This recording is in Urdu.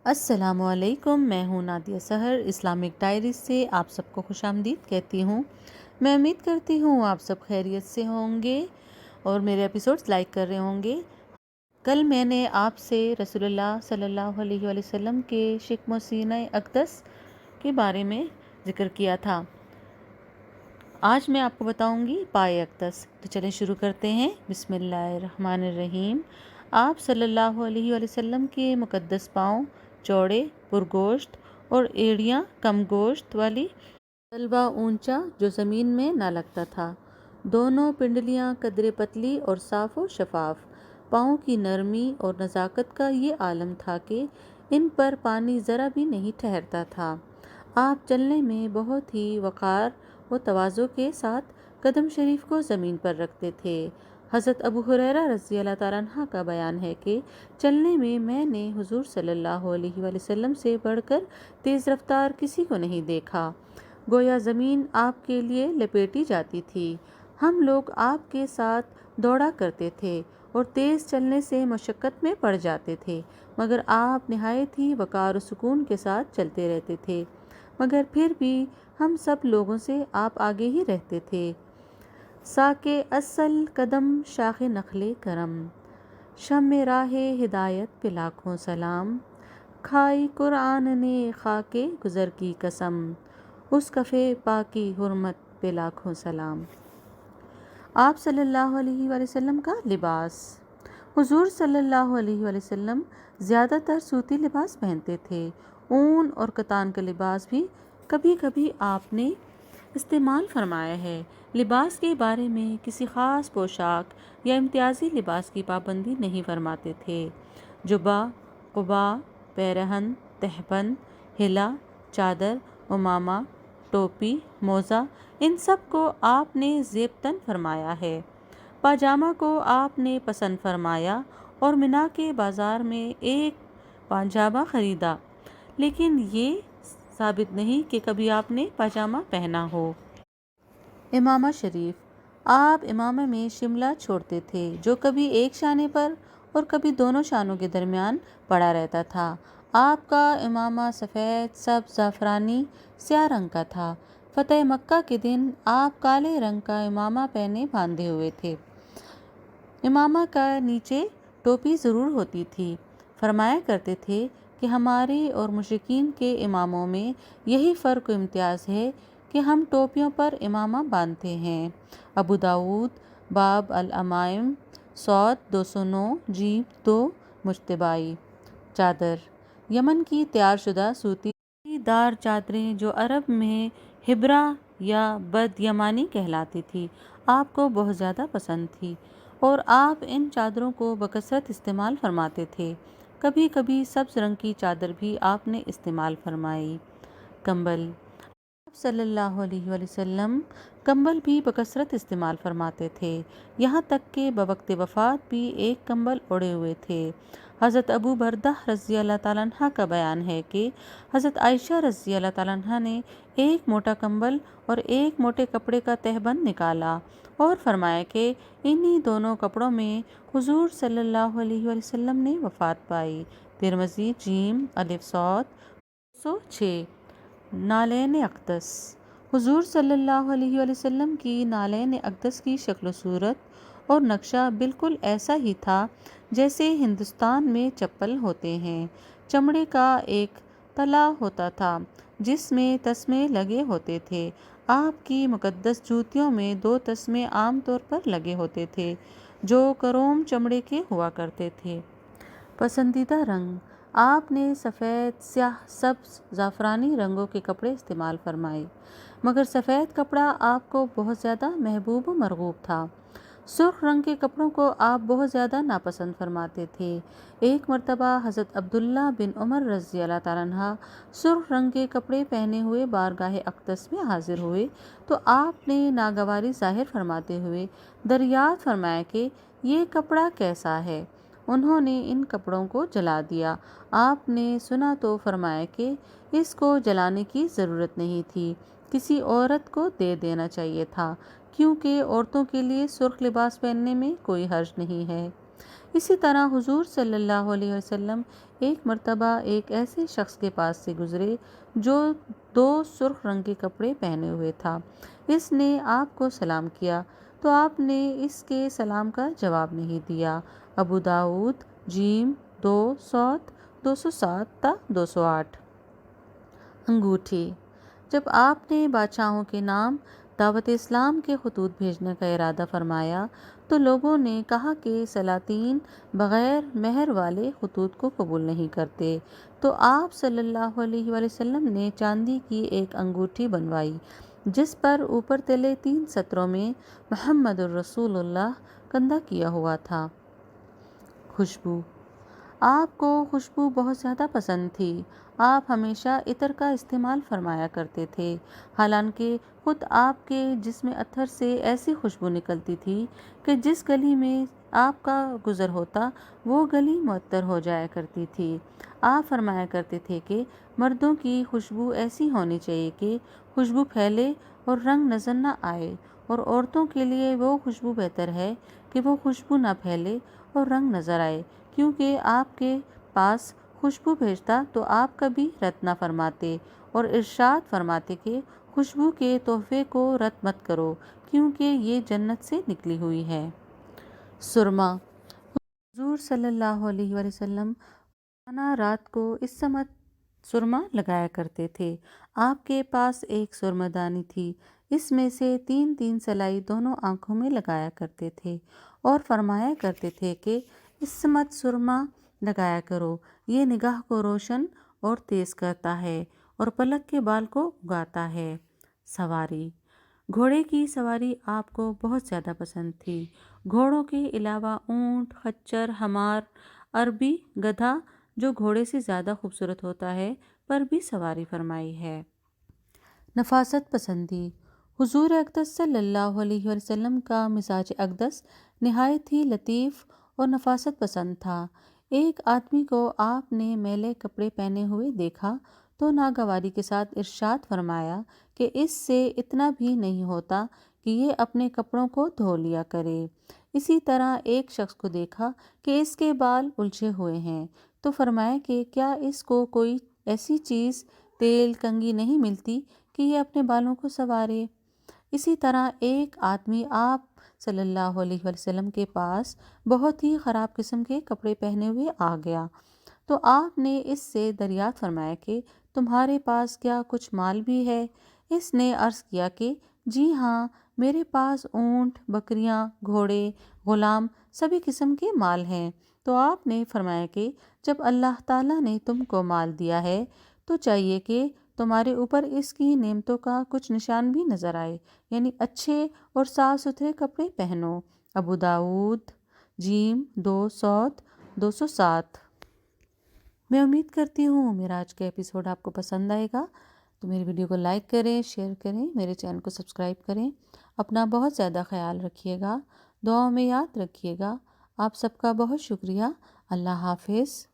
السلام علیکم، میں ہوں نادیہ سحر اسلامک ڈائریز سے آپ سب کو خوش آمدید کہتی ہوں۔ میں امید کرتی ہوں آپ سب خیریت سے ہوں گے اور میرے ایپیسوڈز لائک کر رہے ہوں گے۔ کل میں نے آپ سے رسول اللہ صلی اللہ علیہ وآلہ وسلم کے شکم و سینہ اقدس کے بارے میں ذکر کیا تھا۔ آج میں آپ کو بتاؤں گی پائے اقدس۔ تو چلیں شروع کرتے ہیں۔ بسم اللہ الرحمن الرحیم۔ آپ صلی اللہ علیہ وآلہ وسلم کے مقدس پاؤں چوڑے، پرگوشت اور ایڑیاں کم گوشت والی، تلوا اونچا جو زمین میں نہ لگتا تھا، دونوں پنڈلیاں قدرے پتلی اور صاف و شفاف، پاؤں کی نرمی اور نزاکت کا یہ عالم تھا کہ ان پر پانی ذرا بھی نہیں ٹھہرتا تھا۔ آپ چلنے میں بہت ہی وقار و تواضع کے ساتھ قدم شریف کو زمین پر رکھتے تھے۔ حضرت ابو ہریرہ رضی اللہ تعالیٰ عنہ کا بیان ہے کہ چلنے میں نے حضور صلی اللہ علیہ وآلہ وسلم سے بڑھ کر تیز رفتار کسی کو نہیں دیکھا، گویا زمین آپ کے لیے لپیٹی جاتی تھی۔ ہم لوگ آپ کے ساتھ دوڑا کرتے تھے اور تیز چلنے سے مشقت میں پڑ جاتے تھے، مگر آپ نہایت ہی وقار و سکون کے ساتھ چلتے رہتے تھے، مگر پھر بھی ہم سب لوگوں سے آپ آگے ہی رہتے تھے۔ ساکے اصل قدم شاخ نخل کرم، شم راہ ہدایت پہ لاکھوں سلام، کھائی قرآن نے خاک گزر کی قسم، اس کف پاکی حرمت پہ لاکھوں سلام۔ آپ صلی اللہ علیہ وآلہ وسلم کا لباس۔ حضور صلی اللہ علیہ وآلہ وسلم زیادہ تر صوتی لباس پہنتے تھے۔ اون اور کتان کا لباس بھی کبھی کبھی آپ نے استعمال فرمایا ہے۔ لباس کے بارے میں کسی خاص پوشاک یا امتیازی لباس کی پابندی نہیں فرماتے تھے۔ جبہ، قبا، پیرہن، تہبند، حلہ، چادر، عمامہ، ٹوپی، موزہ، ان سب کو آپ نے زیب تن فرمایا ہے۔ پاجامہ کو آپ نے پسند فرمایا اور منا کے بازار میں ایک پاجامہ خریدا، لیکن یہ ثابت نہیں کہ کبھی آپ نے پاجامہ پہنا ہو۔ امامہ شریف۔ آپ امامہ میں شملہ چھوڑتے تھے جو کبھی ایک شانے پر اور کبھی دونوں شانوں کے درمیان پڑا رہتا تھا۔ آپ کا امامہ سفید، سبز، زعفرانی، سیاہ رنگ کا تھا۔ فتح مکہ کے دن آپ کالے رنگ کا امامہ پہنے باندھے ہوئے تھے۔ امامہ کا نیچے ٹوپی ضرور ہوتی تھی۔ فرمایا کرتے تھے کہ ہمارے اور مشرکین کے اماموں میں یہی فرق و امتیاز ہے کہ ہم ٹوپیوں پر امامہ باندھتے ہیں۔ ابو داؤد باب العمائم، ص 209 ج 2 مجتبائی۔ چادر۔ یمن کی تیار شدہ صوتی دار چادریں جو عرب میں حبرہ یا بد یمانی کہلاتی تھی، آپ کو بہت زیادہ پسند تھی اور آپ ان چادروں کو بکثرت استعمال فرماتے تھے۔ کبھی کبھی سبز رنگ کی چادر بھی آپ نے استعمال فرمائی۔ کمبل۔ آپ صلی اللہ علیہ وآلہ وسلم کمبل بھی بکثرت استعمال فرماتے تھے، یہاں تک کہ بوقت وفات بھی ایک کمبل اوڑھے ہوئے تھے۔ حضرت ابو بردہ رضی اللہ تعالیٰ عنہ کا بیان ہے کہ حضرت عائشہ رضی اللہ تعالیٰ عنہ نے ایک موٹا کمبل اور ایک موٹے کپڑے کا تہبند نکالا اور فرمایا کہ انہی دونوں کپڑوں میں حضور صلی اللہ علیہ وآلہ وسلم نے وفات پائی۔ ترمذی ج ص 206۔ نالین اقدس۔ حضور صلی اللہ علیہ وآلہ وسلم کی نالین اقدس کی شکل و صورت اور نقشہ بالکل ایسا ہی تھا جیسے ہندوستان میں چپل ہوتے ہیں۔ چمڑے کا ایک تلا ہوتا تھا جس میں تسمے لگے ہوتے تھے۔ آپ کی مقدس جوتیوں میں 2 تسمے عام طور پر لگے ہوتے تھے جو کروم چمڑے کے ہوا کرتے تھے۔ پسندیدہ رنگ۔ آپ نے سفید، سیاہ، سبز، زعفرانی رنگوں کے کپڑے استعمال فرمائے، مگر سفید کپڑا آپ کو بہت زیادہ محبوب و مرغوب تھا۔ سرخ رنگ کے کپڑوں کو آپ بہت زیادہ ناپسند فرماتے تھے۔ ایک مرتبہ حضرت عبداللہ بن عمر رضی اللہ تعالیٰ عنہ سرخ رنگ کے کپڑے پہنے ہوئے بارگاہ اقدس میں حاضر ہوئے تو آپ نے ناگواری ظاہر فرماتے ہوئے دریافت فرمایا کہ یہ کپڑا کیسا ہے؟ انہوں نے ان کپڑوں کو جلا دیا۔ آپ نے سنا تو فرمایا کہ اس کو جلانے کی ضرورت نہیں تھی، کسی عورت کو دے دینا چاہیے تھا، کیونکہ عورتوں کے لیے سرخ لباس پہننے میں کوئی حرج نہیں ہے۔ اسی طرح حضور صلی اللہ علیہ وسلم ایک مرتبہ ایک ایسے شخص کے پاس سے گزرے جو 2 سرخ رنگ کے کپڑے پہنے ہوئے تھا۔ اس نے آپ کو سلام کیا تو آپ نے اس کے سلام کا جواب نہیں دیا۔ ابو داؤد جیم 207 تا 208۔ انگوٹھی۔ جب آپ نے بادشاہوں کے نام دعوت اسلام کے خطوط بھیجنے کا ارادہ فرمایا تو لوگوں نے کہا کہ سلاطین بغیر مہر والے خطوط کو قبول نہیں کرتے، تو آپ صلی اللہ علیہ وآلہ وسلم نے چاندی کی ایک انگوٹھی بنوائی جس پر اوپر تلے 3 سطروں میں محمد الرسول اللہ کندہ کیا ہوا تھا۔ خوشبو۔ آپ کو خوشبو بہت زیادہ پسند تھی۔ آپ ہمیشہ عطر کا استعمال فرمایا کرتے تھے، حالانکہ خود آپ کے جسم اطہر سے ایسی خوشبو نکلتی تھی کہ جس گلی میں آپ کا گزر ہوتا وہ گلی معطر ہو جایا کرتی تھی۔ آپ فرمایا کرتے تھے کہ مردوں کی خوشبو ایسی ہونی چاہیے کہ خوشبو پھیلے اور رنگ نظر نہ آئے، اور عورتوں کے لیے وہ خوشبو بہتر ہے کہ وہ خوشبو نہ پھیلے اور رنگ نظر آئے، کیونکہ آپ کے پاس خوشبو بھیجتا تو آپ کبھی رد نہ فرماتے اور ارشاد فرماتے کہ خوشبو کے تحفے کو رد مت کرو کیونکہ یہ جنت سے نکلی ہوئی ہے۔ سرما۔ حضور صلی اللہ علیہ وآلہ وسلم روزانہ رات کو اس سمت سرما لگایا کرتے تھے۔ آپ کے پاس ایک سرما دانی تھی، اس میں سے 3 سلائی دونوں آنکھوں میں لگایا کرتے تھے اور فرمایا کرتے تھے کہ اس سمت سرما لگایا کرو، یہ نگاہ کو روشن اور تیز کرتا ہے اور پلک کے بال کو اگاتا ہے۔ سواری۔ گھوڑے کی سواری آپ کو بہت زیادہ پسند تھی۔ گھوڑوں کے علاوہ اونٹ، خچر، حمار، عربی گدھا جو گھوڑے سے زیادہ خوبصورت ہوتا ہے پر بھی سواری فرمائی ہے۔ نفاست پسندی۔ حضور اقدس صلی اللہ علیہ وسلم کا مزاج اقدس نہایت ہی لطیف اور نفاست پسند تھا۔ ایک آدمی کو آپ نے میلے کپڑے پہنے ہوئے دیکھا تو ناگواری کے ساتھ ارشاد فرمایا کہ اس سے اتنا بھی نہیں ہوتا کہ یہ اپنے کپڑوں کو دھو لیا کرے۔ اسی طرح ایک شخص کو دیکھا کہ اس کے بال الجھے ہوئے ہیں تو فرمایا کہ کیا اس کو کوئی ایسی چیز تیل کنگھی نہیں ملتی کہ یہ اپنے بالوں کو سنوارے۔ اسی طرح ایک آدمی آپ صلی اللہ علیہ وسلم کے پاس بہت ہی خراب قسم کے کپڑے پہنے ہوئے آ گیا تو آپ نے اس سے دریافت فرمایا کہ تمہارے پاس کیا کچھ مال بھی ہے؟ اس نے عرض کیا کہ جی ہاں، میرے پاس اونٹ، بکریاں، گھوڑے، غلام سبھی قسم کے مال ہیں۔ تو آپ نے فرمایا کہ جب اللہ تعالیٰ نے تم کو مال دیا ہے تو چاہیے کہ تمہارے اوپر اس کی نعمتوں کا کچھ نشان بھی نظر آئے، یعنی اچھے اور صاف ستھرے کپڑے پہنو۔ ابو داؤد جیم 207۔ میں امید کرتی ہوں میرا آج کا ایپیسوڈ آپ کو پسند آئے گا، تو میری ویڈیو کو لائک کریں، شیئر کریں، میرے چینل کو سبسکرائب کریں۔ اپنا بہت زیادہ خیال رکھیے گا، دعاؤں میں یاد رکھیے گا۔ آپ سب کا بہت شکریہ۔ اللہ حافظ۔